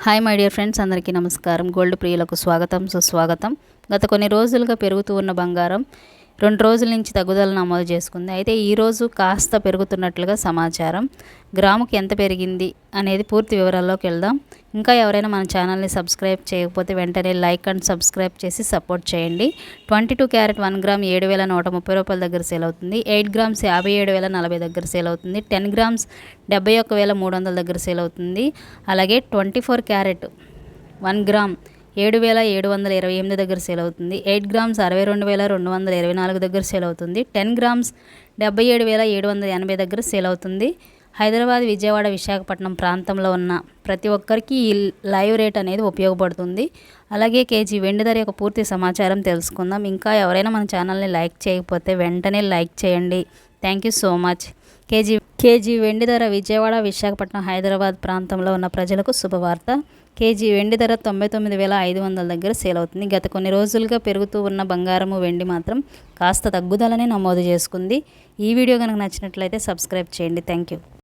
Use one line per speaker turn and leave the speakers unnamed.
Hi my dear friends, అందరికీ నమస్కారం. Gold ప్రియులకు స్వాగతం, సుస్వాగతం. గత కొన్ని రోజులుగా పెరుగుతూ ఉన్న బంగారం 2 రోజుల నుంచి తగ్గుదల నమోదు చేసుకుంది. అయితే ఈరోజు కాస్త పెరుగుతున్నట్లుగా సమాచారం. గ్రాముకి ఎంత పెరిగింది అనేది పూర్తి వివరాల్లోకి వెళ్దాం. ఇంకా ఎవరైనా మన ఛానల్ని సబ్స్క్రైబ్ చేయకపోతే వెంటనే లైక్ అండ్ సబ్స్క్రైబ్ చేసి సపోర్ట్ చేయండి. 22 క్యారెట్ 1 గ్రామ్ 7,130 రూపాయల దగ్గర సేల్ అవుతుంది. 8 గ్రామ్స్ 57,040 దగ్గర సేల్ అవుతుంది. 10 గ్రామ్స్ 71,300 దగ్గర సేల్ అవుతుంది. అలాగే 24 క్యారెట్ 1 గ్రామ్ 7,728 దగ్గర సేల్ అవుతుంది. 8 గ్రామ్స్ 62,224 దగ్గర సేల్ అవుతుంది. 10 గ్రామ్స్ 77,780 దగ్గర సేల్ అవుతుంది. హైదరాబాద్, విజయవాడ, విశాఖపట్నం ప్రాంతంలో ఉన్న ప్రతి ఒక్కరికి ఈ లైవ్ రేట్ అనేది ఉపయోగపడుతుంది. అలాగే కేజీ వెండి ధర యొక్క పూర్తి సమాచారం తెలుసుకుందాం. ఇంకా ఎవరైనా మన ఛానల్ని లైక్ చేయకపోతే వెంటనే లైక్ చేయండి. Thank you so much. KG వెండి ధర విజయవాడ, విశాఖపట్నం, హైదరాబాద్ ప్రాంతంలో ఉన్న ప్రజలకు శుభవార్త. కేజీ వెండి ధర 99,500 దగ్గర సేల్ అవుతుంది. గత కొన్ని రోజులుగా పెరుగుతూ ఉన్న బంగారము, వెండి మాత్రం కాస్త తగ్గుదలనే నమోదు చేసుకుంది. ఈ వీడియో కనుక నచ్చినట్లయితే సబ్స్క్రైబ్ చేయండి. Thank you.